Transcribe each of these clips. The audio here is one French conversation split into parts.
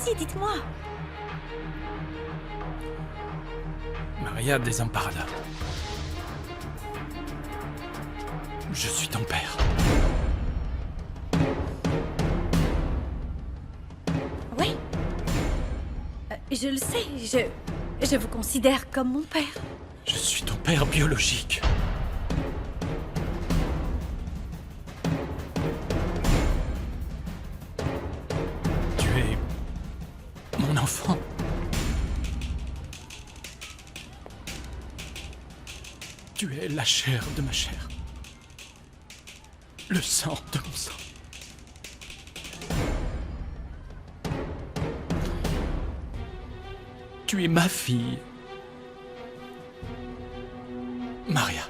Allez-y, dites-moi. Maria Desamparada. Je suis ton père. Oui. Je le sais, je vous considère comme mon père. Je suis ton père biologique. Tu es mon enfant. Tu es la chair de ma chair. Le sang de mon sang. Tu es ma fille. Maria.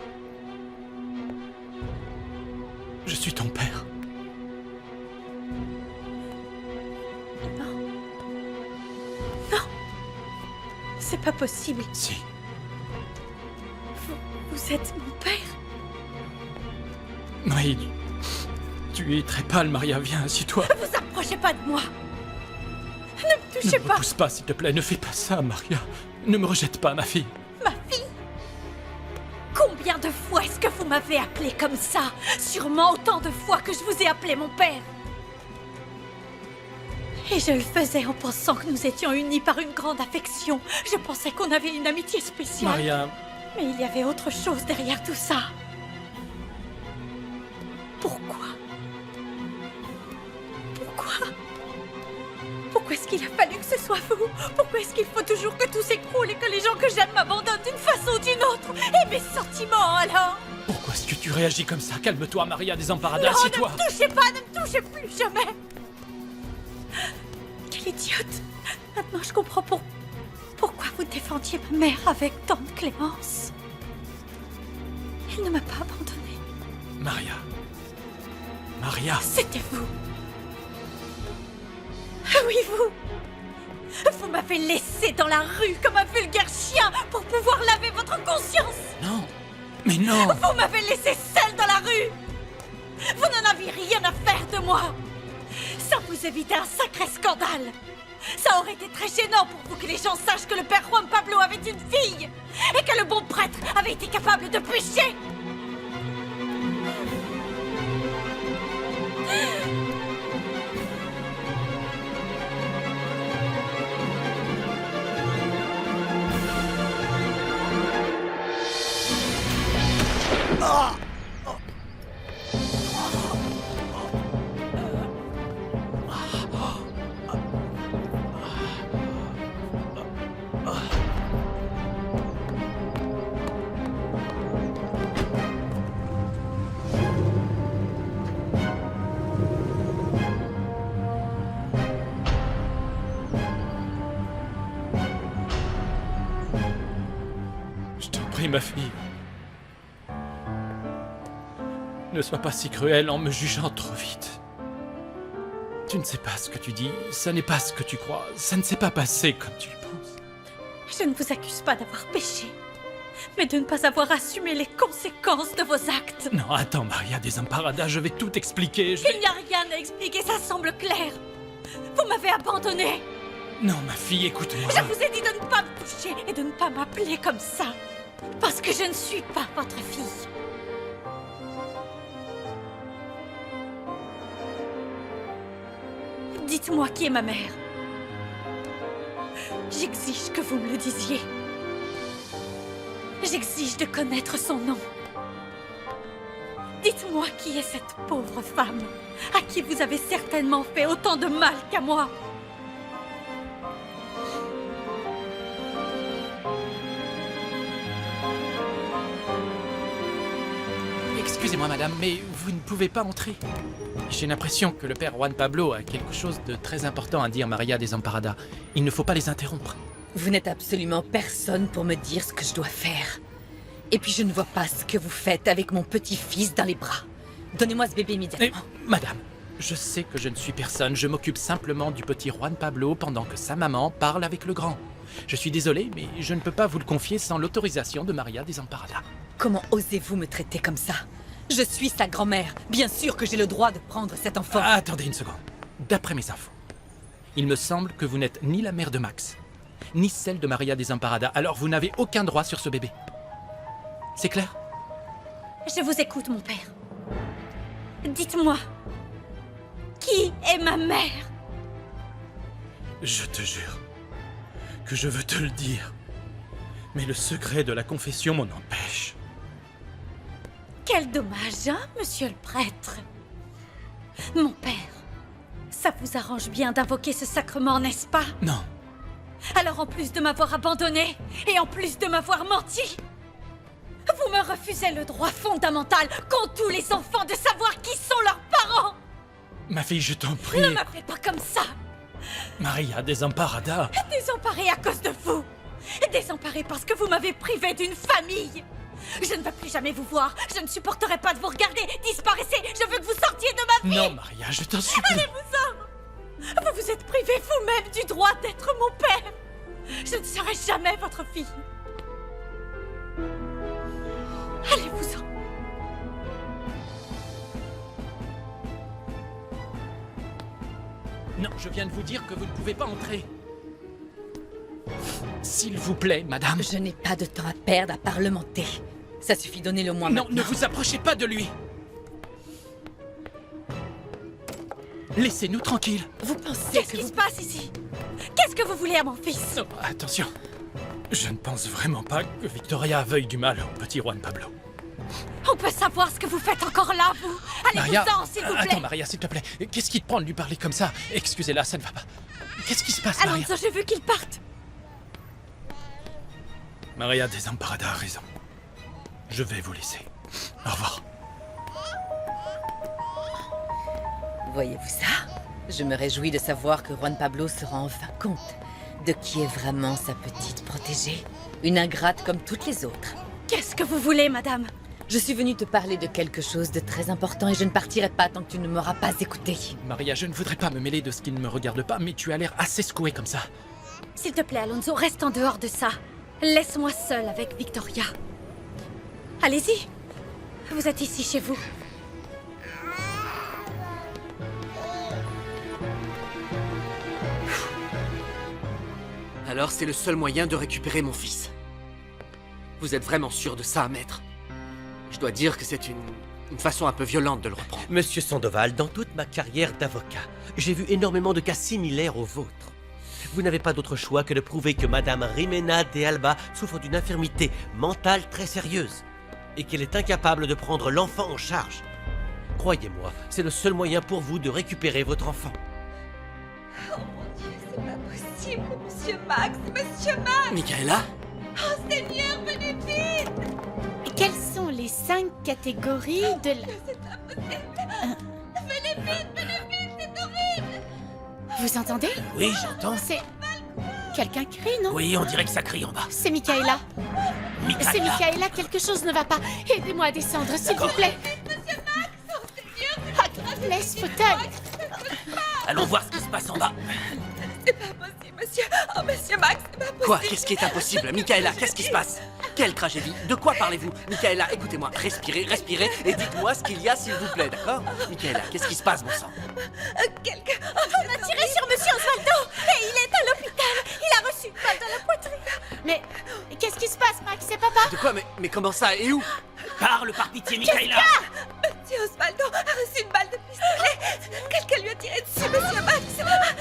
Je suis ton père. Non. Non. C'est pas possible. Si. Vous êtes mon père? Oui. Tu es très pâle, Maria. Viens, assieds-toi. Ne vous approchez pas de moi. Ne me touchez Ne me pas. pousse pas, s'il te plaît. Ne fais pas ça, Maria. Ne me rejette pas, ma fille. Ma fille? Combien de fois est-ce que vous m'avez appelé comme ça? Sûrement autant de fois que je vous ai appelé mon père. Et je le faisais en pensant que nous étions unis par une grande affection. Je pensais qu'on avait une amitié spéciale. Maria, Mais il y avait autre chose derrière tout ça. Pourquoi? Pourquoi? Pourquoi est-ce qu'il a fallu que ce soit vous? Pourquoi est-ce qu'il faut toujours que tout s'écroule et que les gens que j'aime m'abandonnent d'une façon ou d'une autre? Et mes sentiments, alors? pourquoi est-ce que tu réagis comme ça? Calme-toi, Maria Desamparada, Non, assieds-toi. ne me touchez pas, ne me touchez plus jamais. Quelle idiote. Maintenant, je comprends pourquoi vous défendiez ma mère avec tant de clémence. Elle ne m'a pas abandonnée. Maria. Maria. C'était vous. Oui, vous. Vous m'avez laissé dans la rue comme un vulgaire chien pour pouvoir laver votre conscience. Non. Mais non. Vous m'avez laissé seule dans la rue. Vous n'en aviez rien à faire de moi. Ça vous évitait un sacré scandale. Ça aurait été très gênant pour vous que les gens sachent que le père Juan Pablo avait une fille et que le bon prêtre avait été capable de pécher. Je t'en prie, ma fille. Ne sois pas si cruelle en me jugeant trop vite. Tu ne sais pas ce que tu dis, ça n'est pas ce que tu crois, ça ne s'est pas passé comme tu le penses. Je ne vous accuse pas d'avoir péché, mais de ne pas avoir assumé les conséquences de vos actes. Non, attends, Maria Desamparada, je vais tout expliquer, Il n'y a rien à expliquer, ça semble clair. Vous m'avez abandonnée. Non, ma fille, écoute-moi. Je vous ai dit de ne pas me toucher et de ne pas m'appeler comme ça. Parce que je ne suis pas votre fille. Dites-moi qui est ma mère. J'exige que vous me le disiez. J'exige de connaître son nom. Dites-moi qui est cette pauvre femme, à qui vous avez certainement fait autant de mal qu'à moi. Excusez-moi, madame, mais vous ne pouvez pas entrer. J'ai l'impression que le père Juan Pablo a quelque chose de très important à dire, Maria Desamparada. Il ne faut pas les interrompre. Vous n'êtes absolument personne pour me dire ce que je dois faire. Et puis je ne vois pas ce que vous faites avec mon petit-fils dans les bras. Donnez-moi ce bébé Mais, immédiatement. madame, je sais que je ne suis personne. Je m'occupe simplement du petit Juan Pablo pendant que sa maman parle avec le grand. Je suis désolé, mais je ne peux pas vous le confier sans l'autorisation de Maria Desamparada. Comment osez-vous me traiter comme ça? Je suis sa grand-mère. Bien sûr que j'ai le droit de prendre cet enfant. Attendez une seconde. D'après mes infos, Il me semble que vous n'êtes ni la mère de Max, ni celle de Maria Desamparada, alors vous n'avez aucun droit sur ce bébé. C'est clair? Je vous écoute, mon père. Dites-moi, qui est ma mère? Je te jure que je veux te le dire, mais le secret de la confession m'en empêche. Quel dommage, hein, monsieur le prêtre? Mon père, ça vous arrange bien d'invoquer ce sacrement, n'est-ce pas? Non, Alors en plus de m'avoir abandonné, et en plus de m'avoir menti, vous me refusez le droit fondamental qu'ont tous les enfants de savoir qui sont leurs parents! ma fille, je t'en prie. Ne m'appelez pas comme ça! Maria Desamparada. Désemparée à cause de vous! Désemparée parce que vous m'avez privée d'une famille! Je ne veux plus jamais vous voir! Je ne supporterai pas de vous regarder! Disparaissez! Je veux que vous sortiez de ma vie! Non, Maria, je t'en supplie. Allez-vous-en! Vous vous êtes privé vous-même du droit d'être mon père! Je ne serai jamais votre fille! Allez-vous-en! Non, je viens de vous dire que vous ne pouvez pas entrer. S'il vous plaît, madame. Je n'ai pas de temps à perdre à parlementer. Ça suffit, donnez-le moi Non, maintenant. ne vous approchez pas de lui. Laissez-nous tranquilles. Vous pensez Qu'est-ce que qui vous... se passe ici? Qu'est-ce que vous voulez à mon fils? Non, attention. Je ne pense vraiment pas que Victoria veuille du mal au petit Juan Pablo. On peut savoir ce que vous faites encore là, vous? Allez-vous-en, s'il vous plaît! Attends, Maria, s'il te plaît. Qu'est-ce qui te prend de lui parler comme ça? Excusez-la, ça ne va pas. Qu'est-ce qui se passe, Maria? Alonso, j'ai vu qu'il parte! Maria Desamparada a raison. Je vais vous laisser. Au revoir. Voyez-vous ça? Je me réjouis de savoir que Juan Pablo se rend enfin compte de qui est vraiment sa petite protégée. Une ingrate comme toutes les autres. Qu'est-ce que vous voulez, madame? Je suis venue te parler de quelque chose de très important et je ne partirai pas tant que tu ne m'auras pas écouté. Maria, je ne voudrais pas me mêler de ce qui ne me regarde pas, mais tu as l'air assez secouée comme ça. S'il te plaît, Alonso, reste en dehors de ça. Laisse-moi seule avec Victoria. Allez-y. Vous êtes ici chez vous. Alors c'est le seul moyen de récupérer mon fils. Vous êtes vraiment sûr de ça, maître? Je dois dire que c'est une façon un peu violente de le reprendre. Monsieur Sandoval, dans toute ma carrière d'avocat, j'ai vu énormément de cas similaires aux vôtres. Vous n'avez pas d'autre choix que de prouver que Madame Jimena de Alba souffre d'une infirmité mentale très sérieuse et qu'elle est incapable de prendre l'enfant en charge. Croyez-moi, c'est le seul moyen pour vous de récupérer votre enfant. Oh mon Dieu, c'est pas possible, Monsieur Max, Monsieur Max. Michaela? Oh Seigneur, venez vite. Quelles sont les 5 catégories de la... C'est impossible. Venez vite, c'est horrible. Vous entendez? Oui, j'entends. C'est... Quelqu'un crie, non? Oui, on dirait que ça crie en bas. C'est Michaela. C'est Michaela, quelque chose ne va pas. Aidez-moi à descendre, s'il vous plaît. Monsieur Max, oh Seigneur, Ah, laisse fauteuil. Allons voir ce qui se passe en bas. c'est pas possible, Monsieur. Oh Monsieur Max, c'est pas possible. Quoi? Qu'est-ce qui est impossible? Michaela, qu'est-ce qui se passe? Quelle tragédie? De quoi parlez-vous? Michaela, écoutez-moi, respirez, respirez et dites-moi ce qu'il y a s'il vous plaît, d'accord? Michaela, qu'est-ce qui se passe, mon sang? Quelqu'un... On a tiré sur Monsieur Osvaldo et il est à l'hôpital. Il a reçu une balle dans la poitrine. Mais qu'est-ce qui se passe, Max? C'est papa? De quoi? Mais comment ça? Et où? Parle par pitié, Michaela. Monsieur Osvaldo a reçu une balle de pistolet. Quelqu'un lui a tiré dessus, Monsieur Max.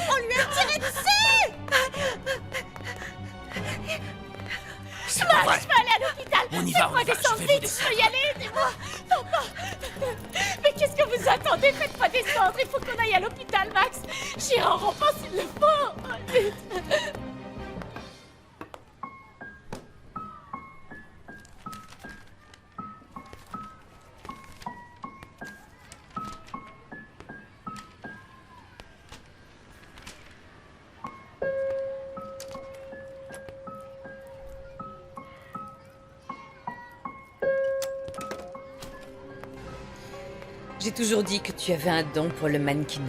On lui a tiré dessus. C'est pas vrai. Je vais aller à l'hôpital. On y va, Faites-moi on y va, descendre je vais vous vite. descendre. Je peux y aller, aidez-moi. Papa. Mais qu'est-ce que vous attendez? Faites-moi descendre. Il faut qu'on aille à l'hôpital, Max. J'irai en rampant s'il le faut. Vite. J'ai toujours dit que tu avais un don pour le mannequinat.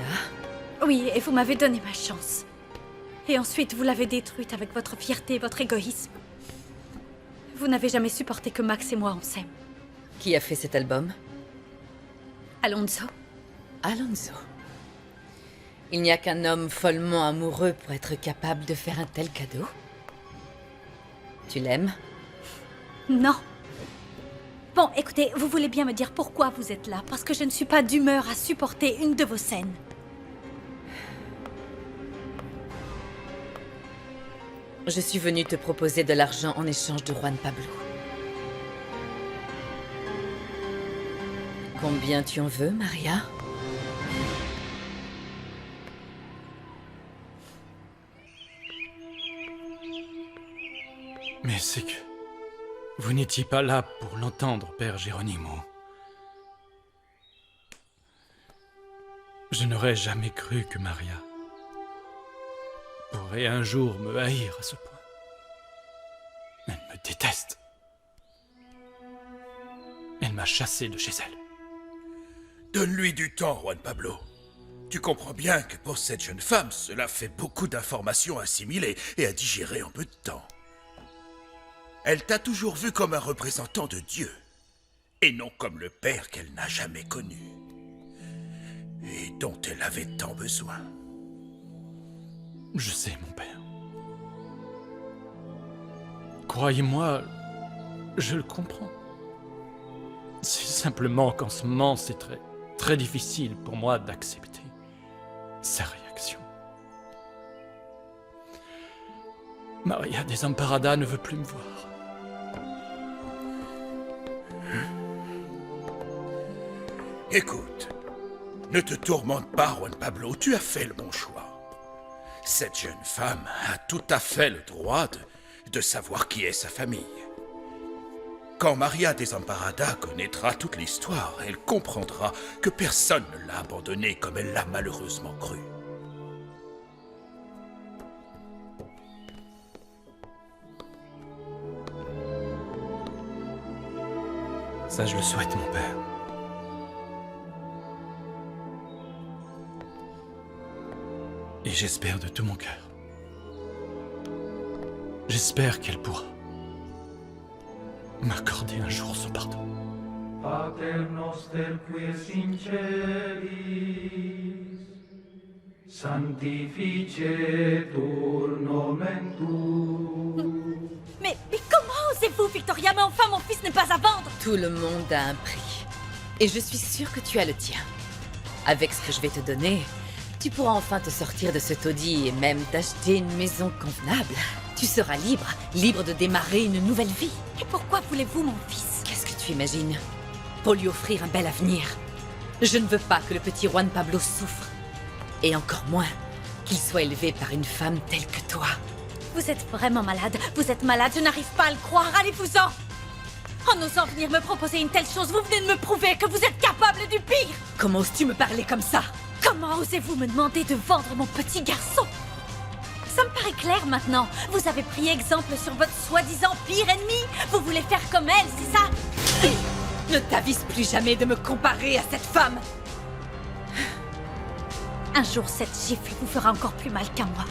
Oui, et vous m'avez donné ma chance. Et ensuite, vous l'avez détruite avec votre fierté, votre égoïsme. Vous n'avez jamais supporté que Max et moi on s'aime. Qui a fait cet album? Alonso. Alonso. Il n'y a qu'un homme follement amoureux pour être capable de faire un tel cadeau. Tu l'aimes? Non. Bon, écoutez, vous voulez bien me dire pourquoi vous êtes là? Parce que je ne suis pas d'humeur à supporter une de vos scènes. Je suis venue te proposer de l'argent en échange de Juan Pablo. Combien tu en veux, Maria? Mais c'est que... Vous n'étiez pas là pour l'entendre, Père Geronimo. Je n'aurais jamais cru que Maria pourrait un jour me haïr à ce point. Elle me déteste. Elle m'a chassé de chez elle. Donne-lui du temps, Juan Pablo. Tu comprends bien que pour cette jeune femme, cela fait beaucoup d'informations à assimiler et à digérer en peu de temps. Elle t'a toujours vu comme un représentant de Dieu, et non comme le père qu'elle n'a jamais connu, et dont elle avait tant besoin. Je sais, mon père. Croyez-moi, je le comprends. C'est simplement qu'en ce moment, c'est très difficile pour moi d'accepter sa réaction. Maria Desamparada ne veut plus me voir. Écoute, ne te tourmente pas, Juan Pablo, tu as fait le bon choix. Cette jeune femme a tout à fait le droit de savoir qui est sa famille. Quand Maria Desamparada connaîtra toute l'histoire, elle comprendra que personne ne l'a abandonnée comme elle l'a malheureusement cru. Ça, je le souhaite, mon père. Et j'espère de tout mon cœur. J'espère qu'elle pourra m'accorder un jour son pardon. Pater noster qui es in celis, sanctificetur nomen tuum. Mais comment osez-vous, Victoria? Mais enfin, mon fils n'est pas à vendre! Tout le monde a un prix. Et je suis sûre que tu as le tien. Avec ce que je vais te donner, tu pourras enfin te sortir de ce taudis et même t'acheter une maison convenable. Tu seras libre, libre de démarrer une nouvelle vie. Et pourquoi voulez-vous mon fils? Qu'est-ce que tu imagines? Pour lui offrir un bel avenir. Je ne veux pas que le petit Juan Pablo souffre. Et encore moins qu'il soit élevé par une femme telle que toi. Vous êtes vraiment malade. Vous êtes malade, je n'arrive pas à le croire. Allez-vous-en! En osant venir me proposer une telle chose, vous venez de me prouver que vous êtes capable du pire! Comment oses-tu me parler comme ça? Comment osez-vous me demander de vendre mon petit garçon? Ça me paraît clair maintenant. Vous avez pris exemple sur votre soi-disant pire ennemi. Vous voulez faire comme elle, c'est ça? Ne t'avise plus jamais de me comparer à cette femme. Un jour, cette gifle vous fera encore plus mal qu'à moi.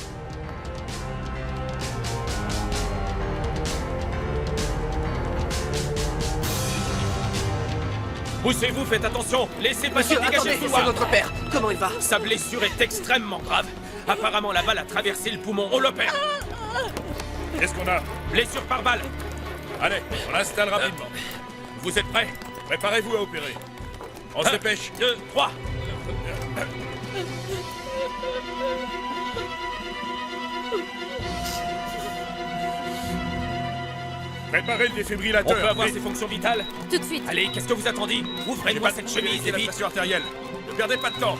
Poussez-vous, faites attention. Laissez pas se Monsieur, dégager attendez, le c'est couloir. votre père. Comment il va? Sa blessure est extrêmement grave. Apparemment, la balle a traversé le poumon. On l'opère. Qu'est-ce qu'on a? Blessure par balle. Allez, on l'installe rapidement. Vous êtes prêts? Préparez-vous à opérer. On se dépêche. 2, 3. Préparez le On défibrillateur. peut avoir Vite. ses fonctions vitales? Tout de suite. Allez, qu'est-ce que vous attendez? Ouvrez-moi cette chemise et la vite. pression artérielle. Ne perdez pas de temps.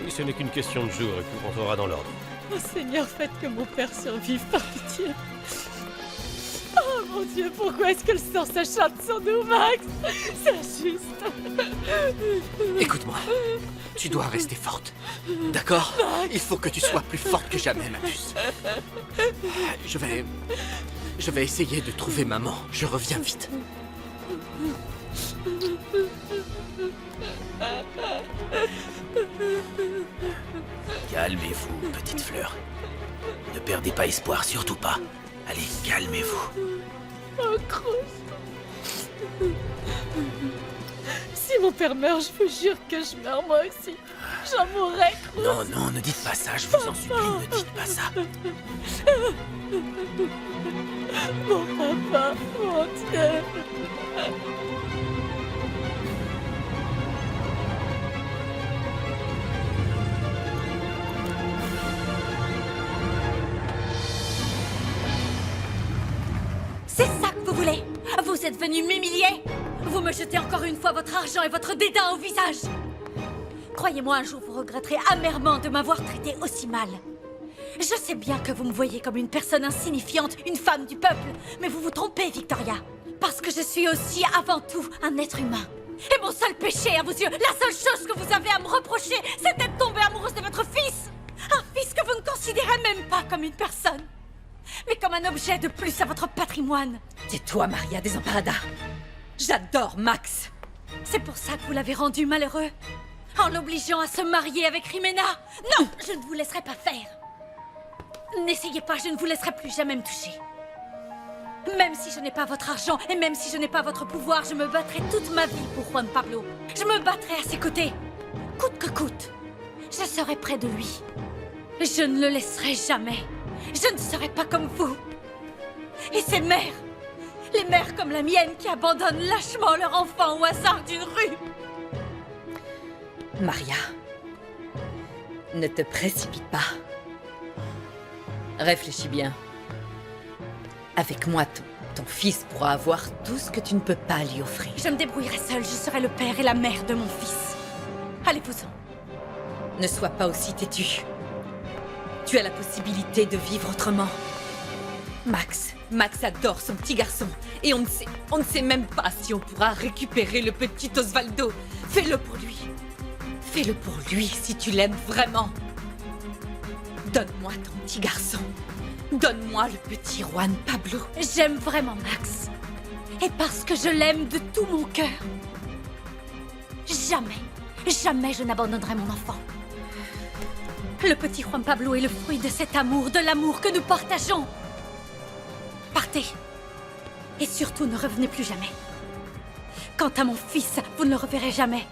Oui, ce n'est qu'une question de jour et tout rentrera dans l'ordre. Oh Seigneur, faites que mon père survive, par pitié. Oh mon Dieu, pourquoi est-ce que le sang s'acharne sur nous, Max? C'est injuste. Écoute-moi, tu dois rester forte. D'accord? Il faut que tu sois plus forte que jamais, ma puce. Je vais essayer de trouver maman. Je reviens vite. Calmez-vous, petite fleur. Ne perdez pas espoir, surtout pas. Allez, calmez-vous. Oh, croche. Si mon père meurt, je vous jure que je meurs moi aussi. J'en mourrais. Non, non, ne dites pas ça, je vous en supplie, ne dites pas ça. Mon papa, mon Dieu. C'est ça que vous voulez? Vous êtes venu m'humilier? Vous me jetez encore une fois votre argent et votre dédain au visage. Croyez-moi, un jour vous regretterez amèrement de m'avoir traité aussi mal. Je sais bien que vous me voyez comme une personne insignifiante, une femme du peuple, mais vous vous trompez, Victoria. Parce que je suis aussi, avant tout, un être humain. Et mon seul péché à vos yeux, la seule chose que vous avez à me reprocher, c'est d'être tombée amoureuse de votre fils. Un fils que vous ne considérez même pas comme une personne, mais comme un objet de plus à votre patrimoine. Tais-toi, Maria Desamparada. J'adore Max. C'est pour ça que vous l'avez rendu malheureux? En l'obligeant à se marier avec Rimena? Non, je ne vous laisserai pas faire. N'essayez pas, je ne vous laisserai plus jamais me toucher. Même si je n'ai pas votre argent et même si je n'ai pas votre pouvoir, je me battrai toute ma vie pour Juan Pablo. Je me battrai à ses côtés, coûte que coûte. Je serai près de lui. Je ne le laisserai jamais. Je ne serai pas comme vous. Et ces mères, les mères comme la mienne qui abandonnent lâchement leur enfant au hasard d'une rue. Maria, ne te précipite pas. Réfléchis bien. Avec moi, ton fils pourra avoir tout ce que tu ne peux pas lui offrir. Je me débrouillerai seule, je serai le père et la mère de mon fils. Allez-vous-en. Ne sois pas aussi têtu. Tu as la possibilité de vivre autrement. Max adore son petit garçon. Et on ne sait même pas si on pourra récupérer le petit Osvaldo. Fais-le pour lui. Fais-le pour lui si tu l'aimes vraiment. Donne-moi ton petit garçon. Donne-moi le petit Juan Pablo. J'aime vraiment Max. Et parce que je l'aime de tout mon cœur. Jamais je n'abandonnerai mon enfant. Le petit Juan Pablo est le fruit de cet amour, de l'amour que nous partageons. Partez. Et surtout, ne revenez plus jamais. Quant à mon fils, vous ne le reverrez jamais.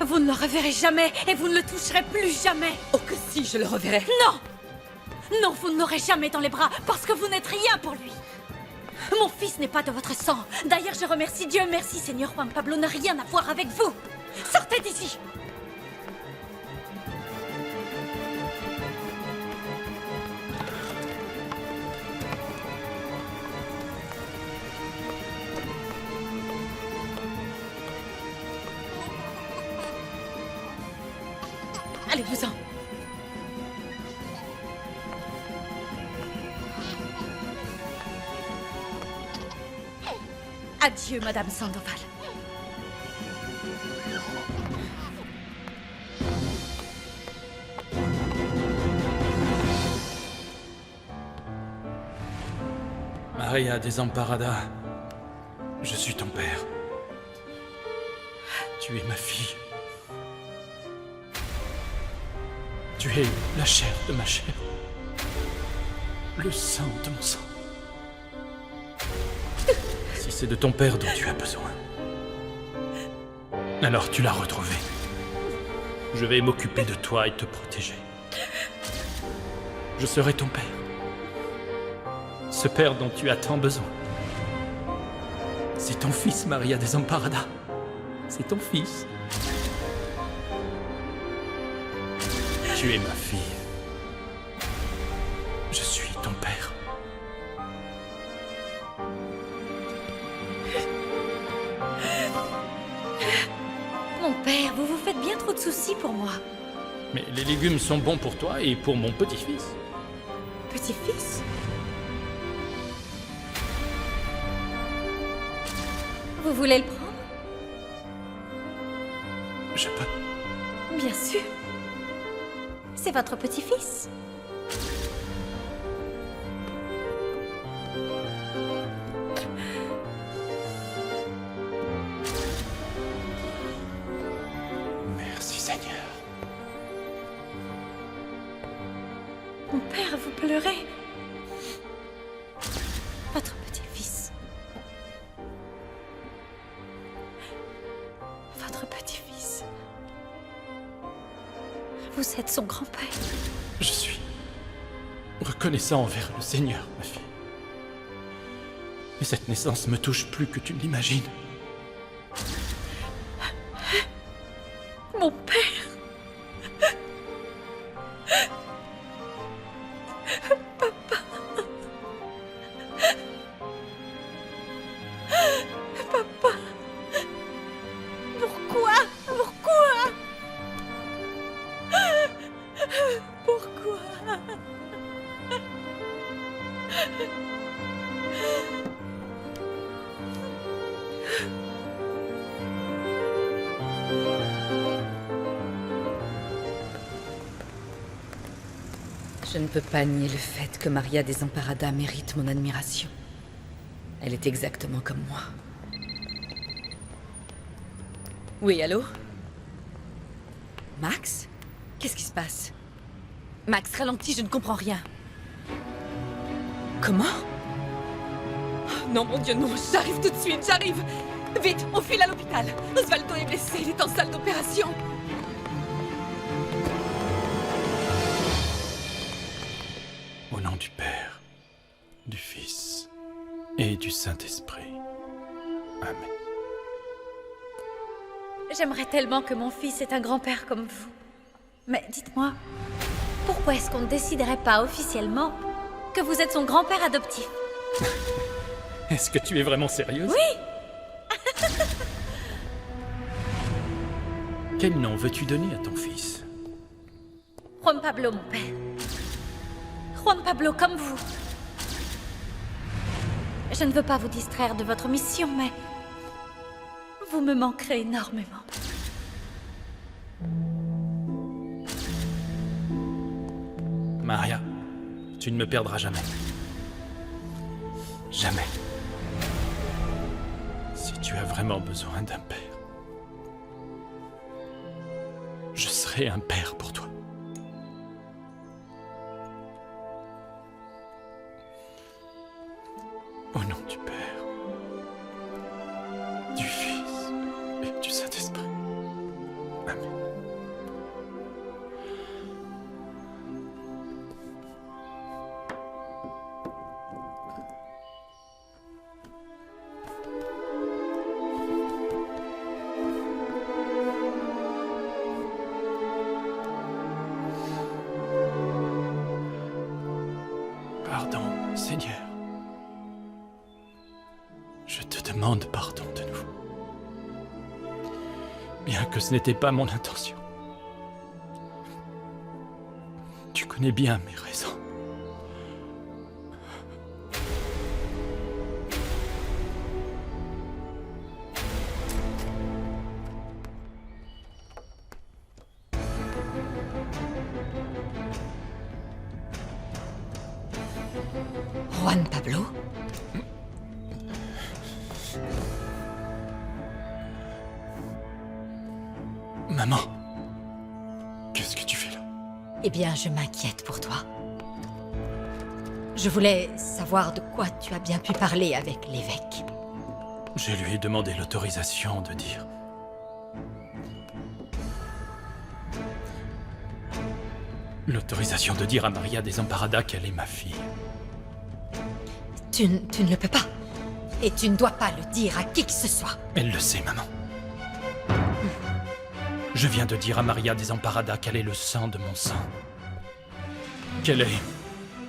Vous ne le reverrez jamais et vous ne le toucherez plus jamais. Oh que si, je le reverrai. Non! Non, vous ne l'aurez jamais dans les bras parce que vous n'êtes rien pour lui. Mon fils n'est pas de votre sang. D'ailleurs, je remercie Dieu. Merci, Seigneur Juan Pablo n'a rien à voir avec vous. Sortez d'ici! Allez-vous-en. Adieu, Madame Sandoval. Maria Desamparada, je suis ton père. Tu es ma fille. Tu es la chair de ma chair. Le sang de mon sang. Si c'est de ton père dont tu as besoin, alors tu l'as retrouvé. Je vais m'occuper de toi et te protéger. Je serai ton père. Ce père dont tu as tant besoin. C'est ton fils, Maria Desamparada. C'est ton fils. Tu es ma fille. Je suis ton père. Mon père, vous vous faites bien trop de soucis pour moi. Mais les légumes sont bons pour toi et pour mon petit-fils. Petit-fils? Vous voulez le prendre? Je peux. Bien sûr. C'est votre petit-fils. Merci, Seigneur. Mon père, vous pleurez. Votre petit-fils. Votre petit-fils. Vous êtes son grand-père. Je suis reconnaissant envers le Seigneur, ma fille. Mais cette naissance me touche plus que tu ne l'imagines. Mon père. Papa. Pourquoi? Je ne peux pas nier le fait que Maria Desamparada mérite mon admiration. Elle est exactement comme moi. Oui, allô? Max? Qu'est-ce qui se passe? Max, ralentis, je ne comprends rien. Comment? Oh, non, mon Dieu, non, j'arrive tout de suite, j'arrive! Vite, on file à l'hôpital. Osvaldo est blessé, il est en salle d'opération. Au nom du Père, du Fils et du Saint-Esprit. Amen. J'aimerais tellement que mon fils ait un grand-père comme vous. Mais dites-moi, pourquoi est-ce qu'on ne déciderait pas officiellement que vous êtes son grand-père adoptif? Est-ce que tu es vraiment sérieuse? Oui! Quel nom veux-tu donner à ton fils? Juan Pablo, mon père. Juan Pablo comme vous. Je ne veux pas vous distraire de votre mission, mais vous me manquerez énormément. Maria, tu ne me perdras jamais. Jamais. Si tu as vraiment besoin d'un père, je serai un père pour toi. Au nom du Père, du Fils et du Saint-Esprit. Amen. Pardon, Seigneur. Je te demande pardon de nouveau. Bien que ce n'était pas mon intention. Tu connais bien mes raisons. Juan Pablo? Maman, qu'est-ce que tu fais là? Eh bien, je m'inquiète pour toi. Je voulais savoir de quoi tu as bien pu parler avec l'évêque. Je lui ai demandé l'autorisation de dire. L'autorisation de dire à Maria Desamparada qu'elle est ma fille. Tu ne le peux pas. Et tu ne dois pas le dire à qui que ce soit. Elle le sait, maman. Je viens de dire à Maria Desamparada qu'elle est le sang de mon sang. Qu'elle est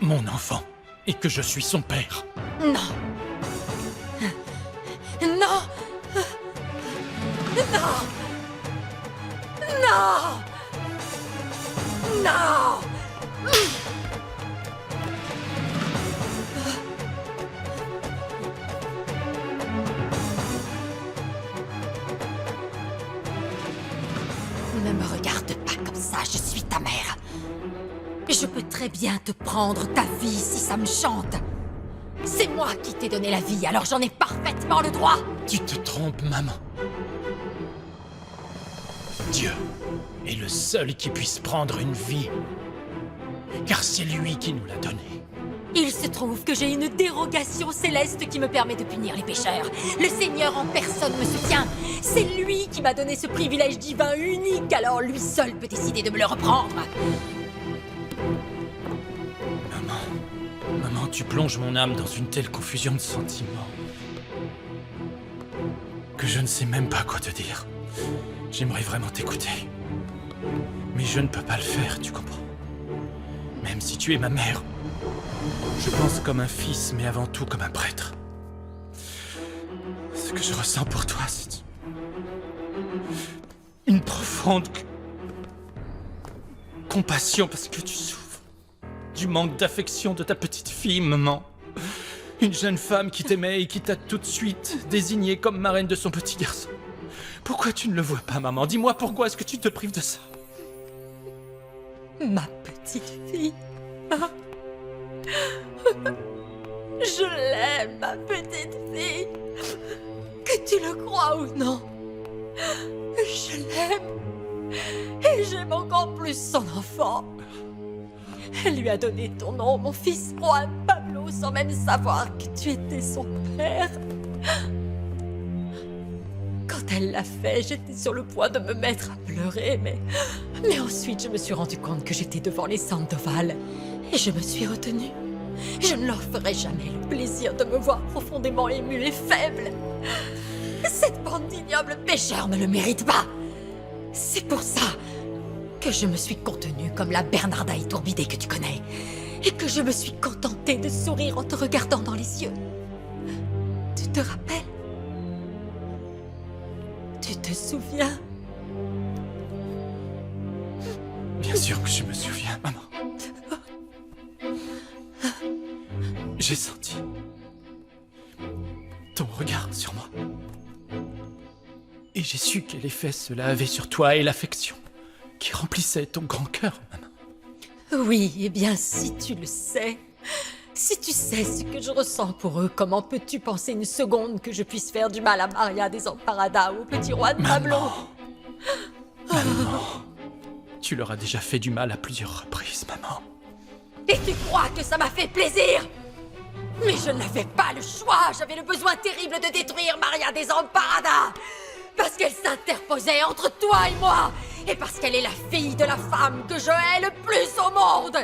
mon enfant et que je suis son père. Non. Non. Non. Non. Non. Ne me regarde pas comme ça, je suis ta mère. Je peux très bien te prendre ta vie si ça me chante. C'est moi qui t'ai donné la vie, alors j'en ai parfaitement le droit. Tu te trompes, maman. Dieu est le seul qui puisse prendre une vie. Car c'est lui qui nous l'a donnée. Il se trouve que j'ai une dérogation céleste qui me permet de punir les pécheurs. Le Seigneur en personne me soutient. C'est lui qui m'a donné ce privilège divin unique, alors lui seul peut décider de me le reprendre. Maman, tu plonges mon âme dans une telle confusion de sentiments que je ne sais même pas quoi te dire. J'aimerais vraiment t'écouter. Mais je ne peux pas le faire, tu comprends? Même si tu es ma mère, je pense comme un fils, mais avant tout comme un prêtre. Ce que je ressens pour toi, c'est une profonde compassion parce que tu souffres du manque d'affection de ta petite fille, maman. Une jeune femme qui t'aimait et qui t'a tout de suite désignée comme marraine de son petit garçon. Pourquoi tu ne le vois pas, maman? Dis-moi pourquoi est-ce que tu te prives de ça? Ma petite fille. Je l'aime, ma petite fille. Que tu le crois ou non. Je l'aime. Et j'aime encore plus son enfant. Elle lui a donné ton nom, mon fils Juan Pablo, sans même savoir que tu étais son père. Quand elle l'a fait, j'étais sur le point de me mettre à pleurer, mais ensuite je me suis rendu compte que j'étais devant les Sandoval et je me suis retenue. Je ne leur ferai jamais le plaisir de me voir profondément émue et faible. Cette bande d'ignobles pécheurs ne le mérite pas. C'est pour ça que je me suis contenue comme la Bernarda étourbidée que tu connais et que je me suis contentée de sourire en te regardant dans les yeux. Tu te rappelles? Tu te souviens? Bien sûr que je me souviens, maman. J'ai senti ton regard sur moi. Et j'ai su quel effet cela avait sur toi et l'affection qui remplissait ton grand cœur, maman. Oui, eh bien, si tu le sais, si tu sais ce que je ressens pour eux, comment peux-tu penser une seconde que je puisse faire du mal à Maria Desamparada ou au petit Juan Pablo? Maman, tu leur as déjà fait du mal à plusieurs reprises, maman. Et tu crois que ça m'a fait plaisir? Mais je n'avais pas le choix, j'avais le besoin terrible de détruire Maria Desamparada! Parce qu'elle s'interposait entre toi et moi! Et parce qu'elle est la fille de la femme que je hais le plus au monde!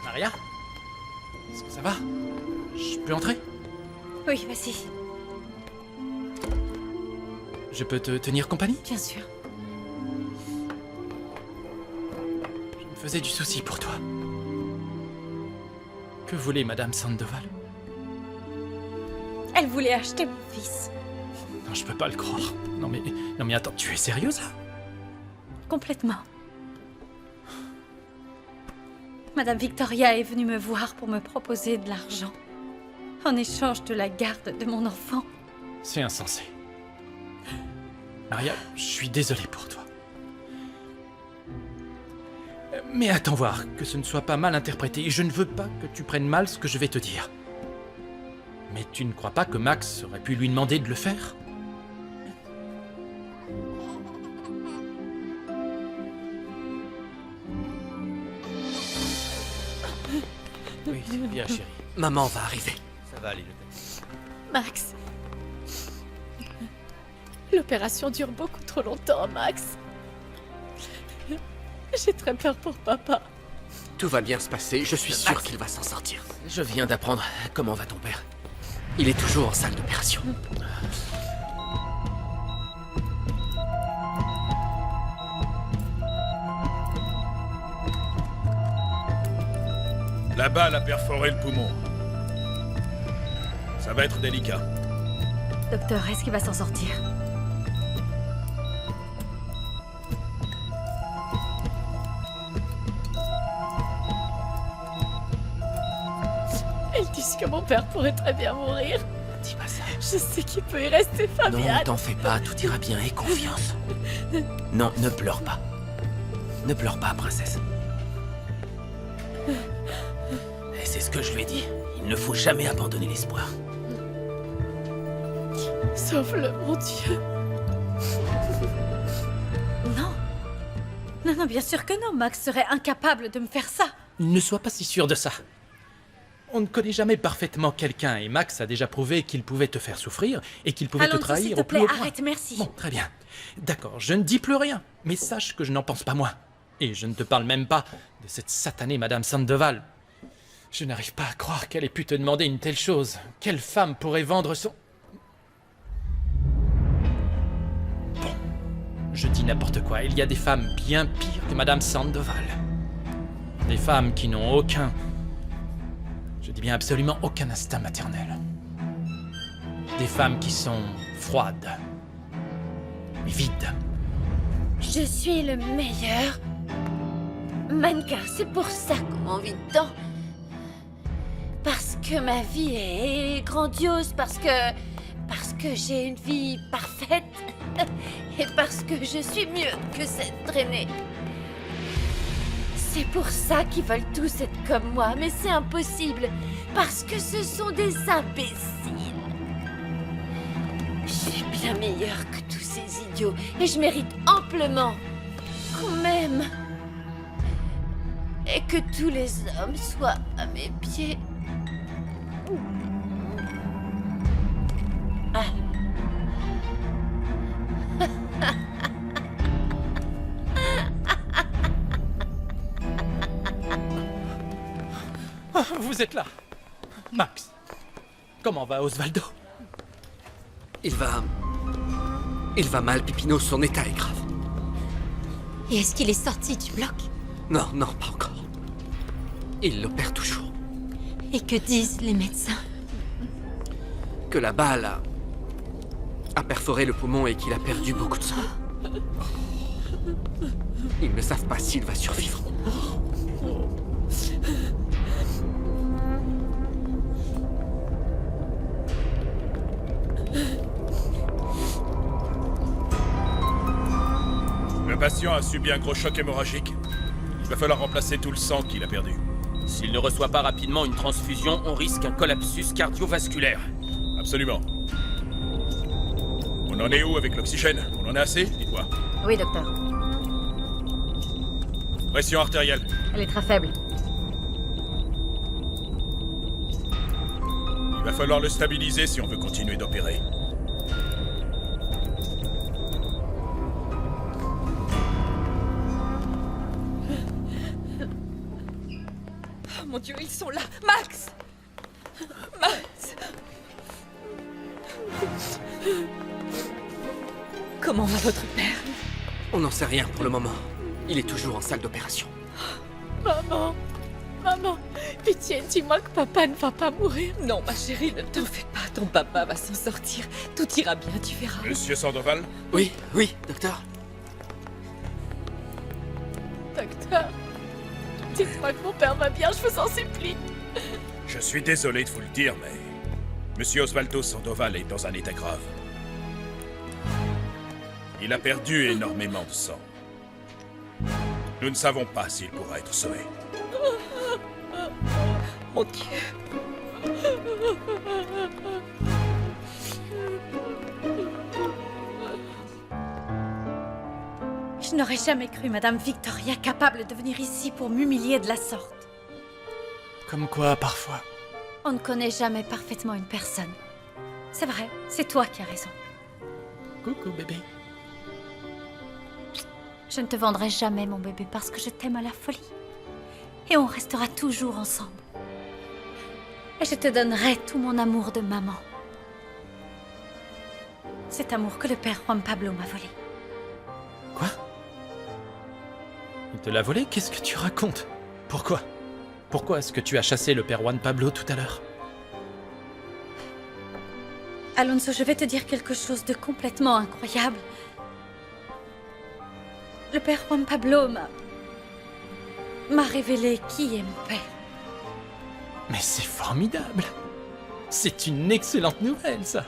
Maria? Est-ce que ça va? Je peux entrer? Oui, vas-y. Je peux te tenir compagnie? Bien sûr. Je me faisais du souci pour toi. Que voulait Madame Sandoval? Elle voulait acheter mon fils. Non, je peux pas le croire. Non mais attends, tu es sérieuse là? Complètement. Madame Victoria est venue me voir pour me proposer de l'argent. En échange de la garde de mon enfant. C'est insensé. Maria, je suis désolé pour toi. Mais attends voir, que ce ne soit pas mal interprété. Je ne veux pas que tu prennes mal ce que je vais te dire. Mais tu ne crois pas que Max aurait pu lui demander de le faire? Oui, c'est bien, chérie. Maman va arriver. Ça va aller, le texte. Max. L'opération dure beaucoup trop longtemps, Max. J'ai très peur pour papa. Tout va bien se passer, je suis sûr qu'il va s'en sortir. Je viens d'apprendre. Comment va ton père? Il est toujours en salle d'opération. La balle a perforé le poumon. Ça va être délicat. Docteur, est-ce qu'il va s'en sortir? Ils disent que mon père pourrait très bien mourir. Dis pas ça. Je sais qu'il peut y rester, Non, Fabian. t'en fais pas, tout ira bien, aie confiance. Non, ne pleure pas. Ne pleure pas, princesse. Et c'est ce que je lui ai dit. Il ne faut jamais abandonner l'espoir. Sauve-le, mon Dieu. Non. Non, non, bien sûr que non. Max serait incapable de me faire ça. Ne sois pas si sûr de ça. On ne connaît jamais parfaitement quelqu'un et Max a déjà prouvé qu'il pouvait te faire souffrir et qu'il pouvait te Alonso, s'il trahir te au plus plaît, haut point. arrête, merci. Bon, très bien. D'accord, je ne dis plus rien, mais sache que je n'en pense pas moins. Et je ne te parle même pas de cette satanée Madame Sandoval. Je n'arrive pas à croire qu'elle ait pu te demander une telle chose. Quelle femme pourrait vendre son... Bon, je dis n'importe quoi. Il y a des femmes bien pires que Madame Sandoval. Des femmes qui n'ont aucun... Je dis bien absolument aucun instinct maternel. Des femmes qui sont froides et vides. Je suis le meilleur mannequin. C'est pour ça qu'on m'envie dedans. Parce que ma vie est grandiose, parce que j'ai une vie parfaite et parce que je suis mieux que cette traînée. C'est pour ça qu'ils veulent tous être comme moi, mais c'est impossible, parce que ce sont des imbéciles. Je suis bien meilleure que tous ces idiots, et je mérite amplement qu'on m'aime. Et que tous les hommes soient à mes pieds. Ah. Vous êtes là. Max, comment va Osvaldo? Il va mal, Pipino, son état est grave. Et est-ce qu'il est sorti du bloc? Non, non, pas encore. Il l'opère toujours. Et que disent les médecins? Que la balle a perforé le poumon et qu'il a perdu beaucoup de sang. Ils ne savent pas s'il va survivre. Le patient a subi un gros choc hémorragique. Il va falloir remplacer tout le sang qu'il a perdu. S'il ne reçoit pas rapidement une transfusion, on risque un collapsus cardiovasculaire. Absolument. On en est où avec l'oxygène? On en a assez? Dites-moi. Oui, docteur. Pression artérielle. Elle est très faible. Il va falloir le stabiliser si on veut continuer d'opérer. Oh mon Dieu, ils sont là. Max! Max! Comment va votre père? On n'en sait rien pour le moment. Il est toujours en salle d'opération. Maman! Maman! Pitié, dis-moi que papa ne va pas mourir. Non, ma chérie, ne t'en fais pas. Ton papa va s'en sortir. Tout ira bien, tu verras. Monsieur Sandoval? Oui, oui, docteur. Docteur, dites-moi que mon père va bien, je vous en supplie. Je suis désolé de vous le dire, mais... Monsieur Osvaldo Sandoval est dans un état grave. Il a perdu énormément de sang. Nous ne savons pas s'il pourra être sauvé. Mon Dieu. Je n'aurais jamais cru Madame Victoria capable de venir ici pour m'humilier de la sorte. Comme quoi, parfois. On ne connaît jamais parfaitement une personne. C'est vrai, c'est toi qui as raison. Coucou, bébé. Je ne te vendrai jamais, mon bébé, parce que je t'aime à la folie. Et on restera toujours ensemble. Et je te donnerai tout mon amour de maman. Cet amour que le père Juan Pablo m'a volé. Quoi? Il te l'a volé? Qu'est-ce que tu racontes? Pourquoi? Pourquoi est-ce que tu as chassé le père Juan Pablo tout à l'heure? Alonso, je vais te dire quelque chose de complètement incroyable. Le père Juan Pablo m'a révélé qui est mon père. Mais c'est formidable! C'est une excellente nouvelle, ça!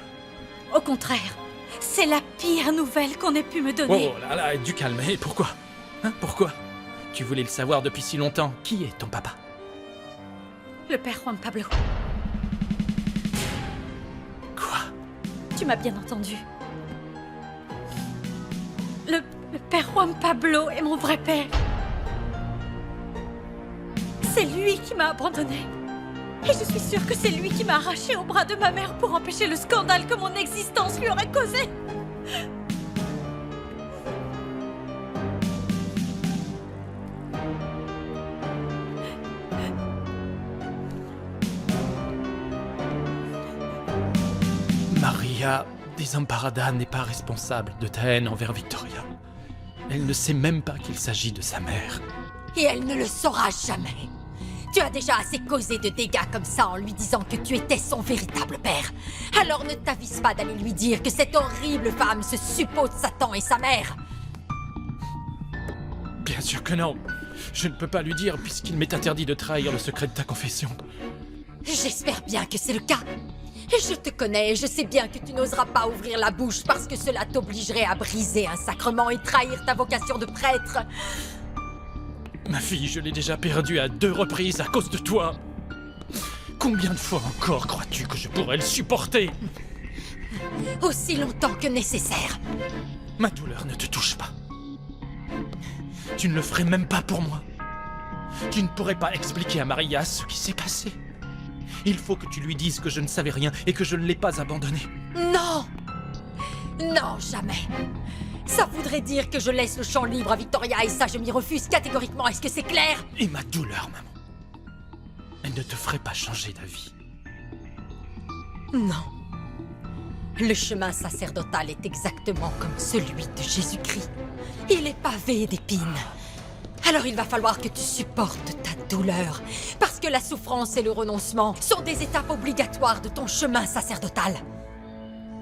Au contraire, c'est la pire nouvelle qu'on ait pu me donner. Oh là là, du calme. Et pourquoi? Hein, pourquoi? Tu voulais le savoir depuis si longtemps. Qui est ton papa? Le père Juan Pablo. Quoi? Tu m'as bien entendu. Le père Juan Pablo est mon vrai père. C'est lui qui m'a abandonnée. Et je suis sûre que c'est lui qui m'a arrachée au bras de ma mère pour empêcher le scandale que mon existence lui aurait causé. Maria Desamparada n'est pas responsable de ta haine envers Victoria. Elle ne sait même pas qu'il s'agit de sa mère. Et elle ne le saura jamais. Tu as déjà assez causé de dégâts comme ça en lui disant que tu étais son véritable père. Alors ne t'avise pas d'aller lui dire que cette horrible femme se suppose Satan et sa mère. Bien sûr que non. Je ne peux pas lui dire puisqu'il m'est interdit de trahir le secret de ta confession. J'espère bien que c'est le cas. Je te connais et je sais bien que tu n'oseras pas ouvrir la bouche parce que cela t'obligerait à briser un sacrement et trahir ta vocation de prêtre. Ma fille, je l'ai déjà perdue à 2 reprises à cause de toi. Combien de fois encore crois-tu que je pourrais le supporter? Aussi longtemps que nécessaire. Ma douleur ne te touche pas. Tu ne le ferais même pas pour moi. Tu ne pourrais pas expliquer à Maria ce qui s'est passé. Il faut que tu lui dises que je ne savais rien et que je ne l'ai pas abandonnée. Non! Non, jamais. Ça voudrait dire que je laisse le champ libre à Victoria et ça, je m'y refuse catégoriquement. Est-ce que c'est clair? Et ma douleur, maman, elle ne te ferait pas changer d'avis. Non. Le chemin sacerdotal est exactement comme celui de Jésus-Christ. Il est pavé d'épines. Alors il va falloir que tu supportes ta douleur. Parce que la souffrance et le renoncement sont des étapes obligatoires de ton chemin sacerdotal.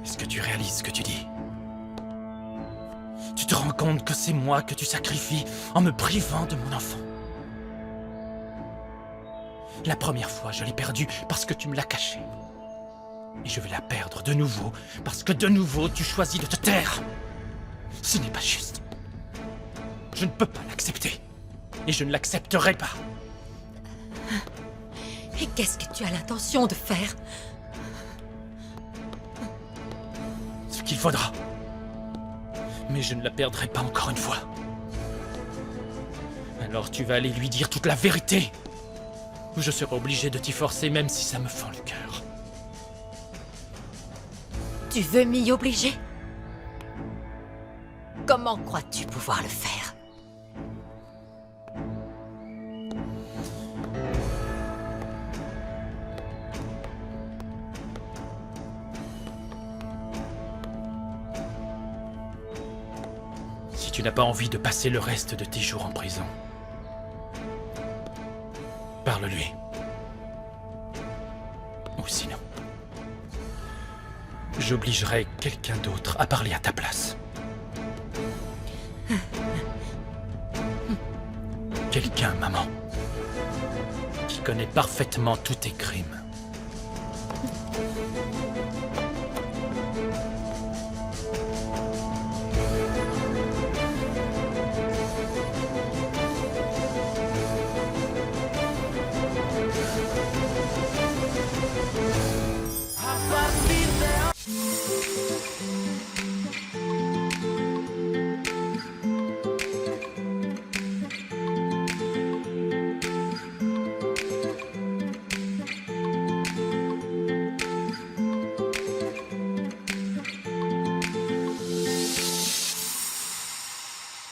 Est-ce que tu réalises ce que tu dis? Tu te rends compte que c'est moi que tu sacrifies en me privant de mon enfant? La première fois, je l'ai perdue parce que tu me l'as cachée. Et je vais la perdre de nouveau parce que de nouveau, tu choisis de te taire. Ce n'est pas juste. Je ne peux pas l'accepter. Et je ne l'accepterai pas. Et qu'est-ce que tu as l'intention de faire? Ce qu'il faudra. Mais je ne la perdrai pas encore une fois. Alors tu vas aller lui dire toute la vérité. Ou je serai obligé de t'y forcer même si ça me fend le cœur. Tu veux m'y obliger? Comment crois-tu pouvoir le faire? Si tu n'as pas envie de passer le reste de tes jours en prison, parle-lui. Ou sinon, j'obligerai quelqu'un d'autre à parler à ta place. Quelqu'un, maman, qui connaît parfaitement tous tes crimes.